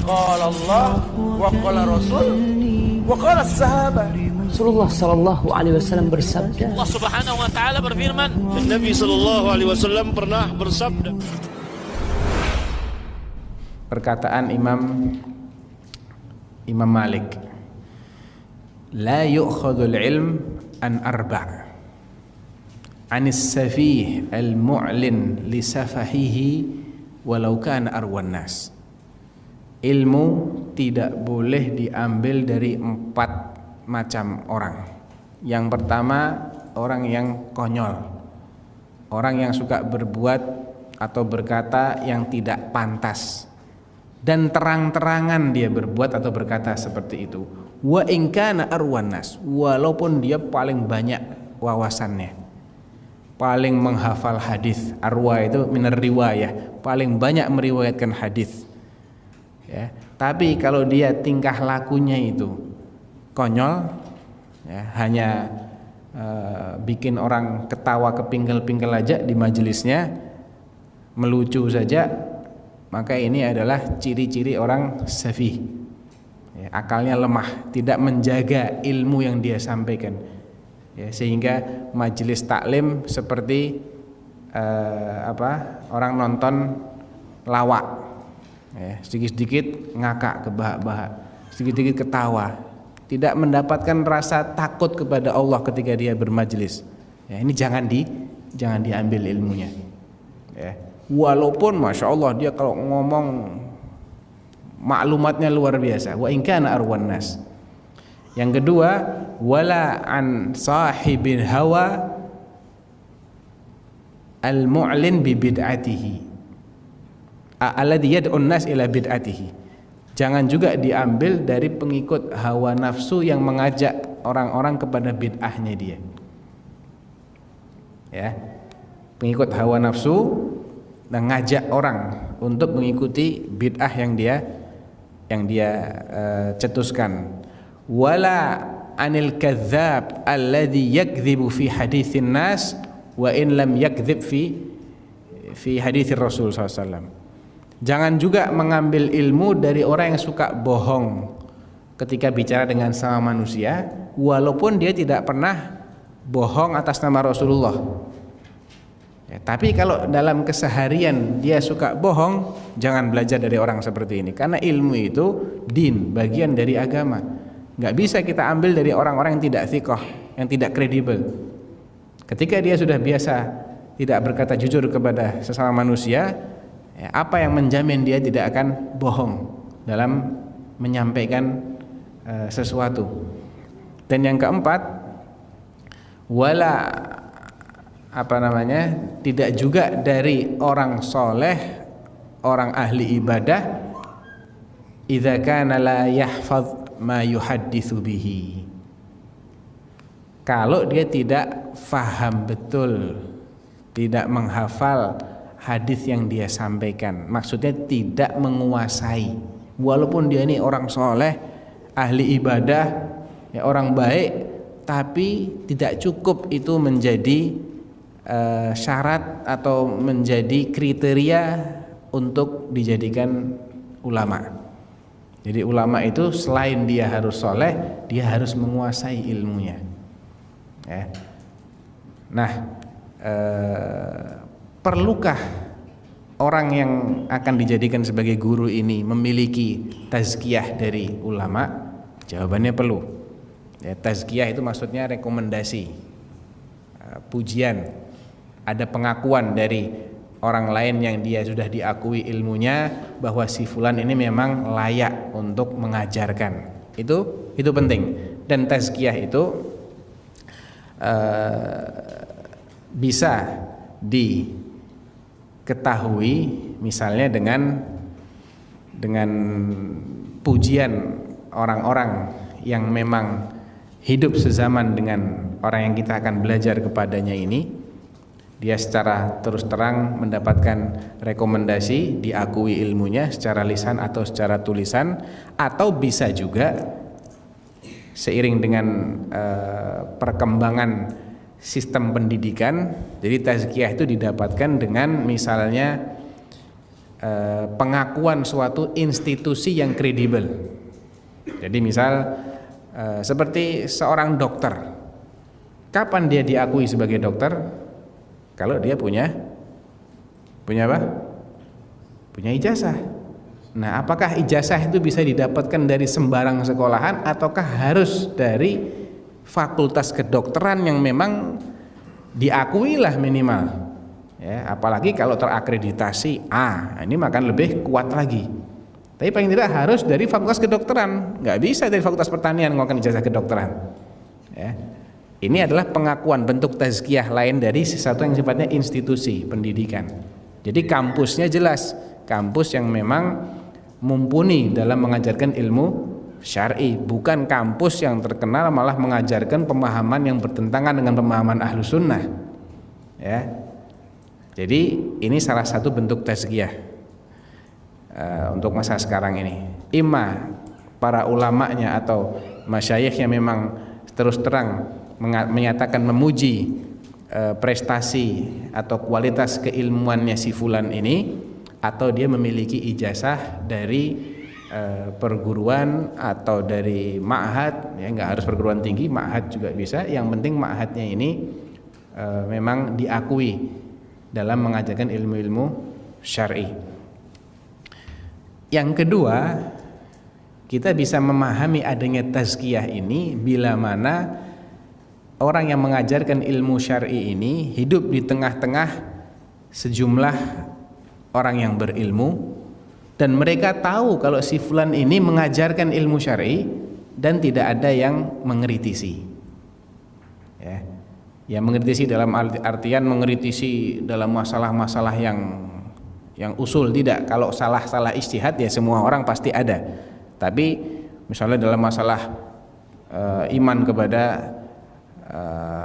qala Allah wa qala Rasul wa qala sahabat. Rasulullah sallallahu alaihi wasallam bersabda. Allah Subhanahu wa taala berfirman, dan Nabi sallallahu alaihi wasallam pernah bersabda. Perkataan Imam Malik, la yu'khadul ilm an arba' anis safih al-mu'lin li safahihi walau kana arwan nas. Ilmu tidak boleh diambil dari 4 macam orang. Yang pertama, orang yang konyol, orang yang suka berbuat atau berkata yang tidak pantas, dan terang-terangan dia berbuat atau berkata seperti itu. Wa in kana arwan nas, walaupun dia paling banyak wawasannya, paling menghafal hadis. Arwa itu minar riwayah, paling banyak meriwayatkan hadis. Ya, tapi kalau dia tingkah lakunya itu konyol, ya, hanya bikin orang ketawa kepingkel-pingkel aja di majelisnya, melucu saja, maka ini adalah ciri-ciri orang safih. Ya, akalnya lemah, tidak menjaga ilmu yang dia sampaikan. Ya, sehingga majelis taklim seperti orang nonton lawak. Ya, sedikit-sedikit ngakak kebahak-bahak, sedikit-sedikit ketawa, tidak mendapatkan rasa takut kepada Allah ketika dia bermajelis. Ya, ini jangan diambil ilmunya. Ya, walaupun masya Allah dia kalau ngomong maklumatnya luar biasa. Wa in kana arwan nas. Yang kedua, wala an sahibil hawa al-mu'lin bi bid'atihi alladhi yad'un nas ila bid'atihi. Jangan juga diambil dari pengikut hawa nafsu yang mengajak orang-orang kepada bid'ahnya dia. Ya, pengikut hawa nafsu dan ngajak orang untuk mengikuti bid'ah yang dia cetuskan. Wala anil kadzdzab alladhi yakdzibu fi haditsin nas wa in lam yakdzib fi haditsir Rasul sallallahu alaihi wasallam. Jangan juga mengambil ilmu dari orang yang suka bohong ketika bicara dengan sama manusia, walaupun dia tidak pernah bohong atas nama Rasulullah. Ya, tapi kalau dalam keseharian dia suka bohong, jangan belajar dari orang seperti ini, karena ilmu itu din, bagian dari agama. Nggak bisa kita ambil dari orang-orang yang tidak thiqah, yang tidak kredibel. Ketika dia sudah biasa tidak berkata jujur kepada sesama manusia, ya, apa yang menjamin dia tidak akan bohong dalam menyampaikan sesuatu. Dan yang keempat, wala tidak juga dari orang soleh, orang ahli ibadah, idza kana la yahfaz ma yuhadditsu bihi. Kalau dia tidak faham betul, tidak menghafal hadis yang dia sampaikan, maksudnya tidak menguasai, walaupun dia ini orang soleh, ahli ibadah, ya, orang baik, tapi tidak cukup itu menjadi syarat atau menjadi kriteria untuk dijadikan ulama. Jadi ulama itu selain dia harus soleh, dia harus menguasai ilmunya. Ya. Nah, perlukah orang yang akan dijadikan sebagai guru ini memiliki tazkiyah dari ulama? Jawabannya perlu. Ya, tazkiyah itu maksudnya rekomendasi, pujian, ada pengakuan dari orang lain yang dia sudah diakui ilmunya bahwa si fulan ini memang layak untuk mengajarkan. Itu penting. Dan tazkiyah itu bisa diketahui misalnya dengan pujian orang-orang yang memang hidup sezaman dengan orang yang kita akan belajar kepadanya ini. Dia secara terus terang mendapatkan rekomendasi, diakui ilmunya secara lisan atau secara tulisan, atau bisa juga seiring dengan perkembangan sistem pendidikan. Jadi tazkiyah itu didapatkan dengan misalnya pengakuan suatu institusi yang kredibel. Jadi misal seperti seorang dokter, kapan dia diakui sebagai dokter? Kalau dia punya apa? Punya ijazah. Nah, apakah ijazah itu bisa didapatkan dari sembarang sekolahan ataukah harus dari fakultas kedokteran yang memang diakui lah minimal? Ya, apalagi kalau terakreditasi A, ini makan lebih kuat lagi. Tapi paling tidak harus dari fakultas kedokteran, nggak bisa dari fakultas pertanian mengeluarkan ijazah kedokteran. Ya. Ini adalah pengakuan bentuk tazkiyah lain dari sesuatu yang sifatnya institusi pendidikan. Jadi kampusnya jelas, kampus yang memang mumpuni dalam mengajarkan ilmu syar'i, bukan kampus yang terkenal malah mengajarkan pemahaman yang bertentangan dengan pemahaman ahlu sunnah. Ya. Jadi ini salah satu bentuk tazkiyah untuk masa sekarang ini. Imma para ulamanya atau masyayikh yang memang terus terang menyatakan memuji prestasi atau kualitas keilmuannya si fulan ini, atau dia memiliki ijazah dari perguruan atau dari ma'had, ya nggak harus perguruan tinggi, ma'had juga bisa. Yang penting ma'hadnya ini memang diakui dalam mengajarkan ilmu-ilmu syar'i. Yang kedua, kita bisa memahami adanya tazkiyah ini bila mana orang yang mengajarkan ilmu syar'i ini hidup di tengah-tengah sejumlah orang yang berilmu dan mereka tahu kalau si fulan ini mengajarkan ilmu syar'i dan tidak ada yang mengkritisi. Ya. Yang mengkritisi dalam artian mengkritisi dalam masalah-masalah yang usul, tidak. Kalau salah-salah ijtihad ya semua orang pasti ada. Tapi misalnya dalam masalah iman kepada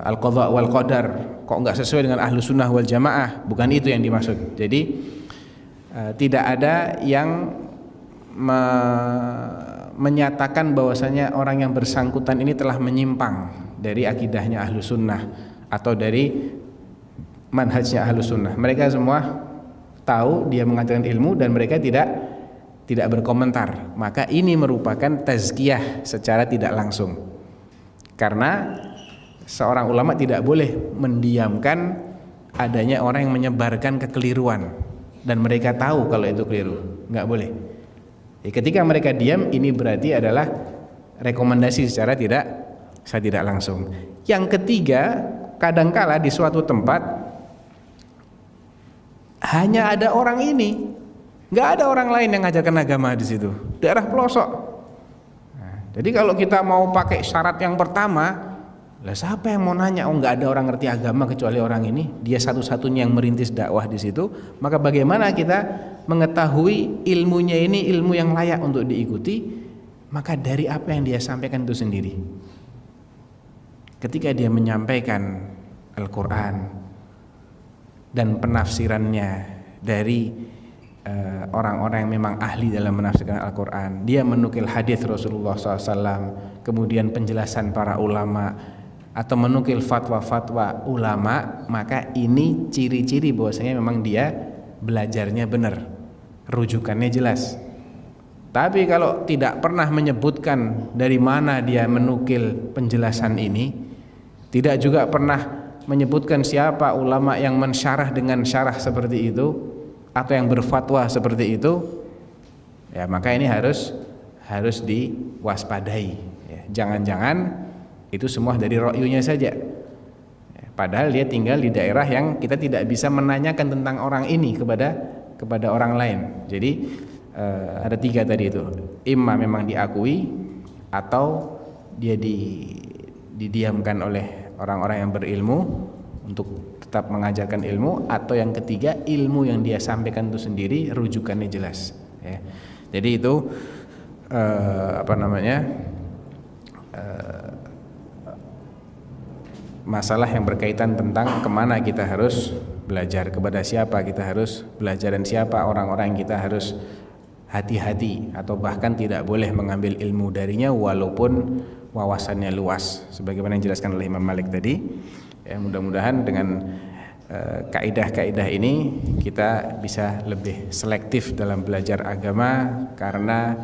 al-qadha wal qadar kok enggak sesuai dengan ahlu sunnah wal jamaah, bukan itu yang dimaksud. Jadi tidak ada yang menyatakan bahwasanya orang yang bersangkutan ini telah menyimpang dari akidahnya ahlu sunnah atau dari manhajnya ahlu sunnah. Mereka semua tahu dia mengajarkan ilmu dan mereka tidak berkomentar. Maka ini merupakan tazkiyah secara tidak langsung, karena seorang ulama tidak boleh mendiamkan adanya orang yang menyebarkan kekeliruan dan mereka tahu kalau itu keliru, nggak boleh. Ketika mereka diam, ini berarti adalah rekomendasi secara tidak langsung. Yang ketiga, kadangkala di suatu tempat hanya ada orang ini, nggak ada orang lain yang ngajarkan agama di situ, daerah pelosok. Nah, jadi kalau kita mau pakai syarat yang pertama, lah siapa yang mau nanya? Oh, nggak ada orang ngerti agama kecuali orang ini, dia satu-satunya yang merintis dakwah di situ. Maka bagaimana kita mengetahui ilmunya ini ilmu yang layak untuk diikuti? Maka dari apa yang dia sampaikan itu sendiri. Ketika dia menyampaikan Al-Quran dan penafsirannya dari orang-orang yang memang ahli dalam menafsirkan Al-Quran, dia menukil hadis Rasulullah SAW, kemudian penjelasan para ulama atau menukil fatwa-fatwa ulama, maka ini ciri-ciri bahwasanya memang dia belajarnya benar, rujukannya jelas. Tapi kalau tidak pernah menyebutkan dari mana dia menukil penjelasan ini, tidak juga pernah menyebutkan siapa ulama yang mensyarah dengan syarah seperti itu atau yang berfatwa seperti itu, ya maka ini harus diwaspadai. Ya, jangan-jangan itu semua dari ro'yunya saja. Ya, padahal dia tinggal di daerah yang kita tidak bisa menanyakan tentang orang ini kepada orang lain. Jadi ada tiga tadi itu. Imma memang diakui atau dia didiamkan oleh orang-orang yang berilmu untuk tetap mengajarkan ilmu, atau yang ketiga ilmu yang dia sampaikan itu sendiri rujukannya jelas. Ya. Jadi itu masalah yang berkaitan tentang kemana kita harus belajar, kepada siapa kita harus belajar, dan siapa orang-orang yang kita harus hati-hati atau bahkan tidak boleh mengambil ilmu darinya walaupun wawasannya luas, sebagaimana yang dijelaskan oleh Imam Malik tadi. Ya, mudah-mudahan dengan kaidah-kaidah ini kita bisa lebih selektif dalam belajar agama, karena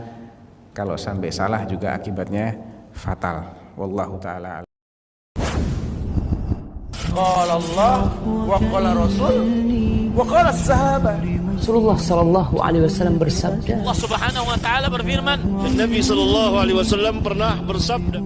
kalau sampai salah juga akibatnya fatal. Wallahu ta'ala. Qala Allah wa qala Rasul wa qala sahabat. Rasulullah sallallahu alaihi wasallam bersabda, Allah Subhanahu wa taala berfirman, dan Nabi sallallahu alaihi wasallam pernah bersabda.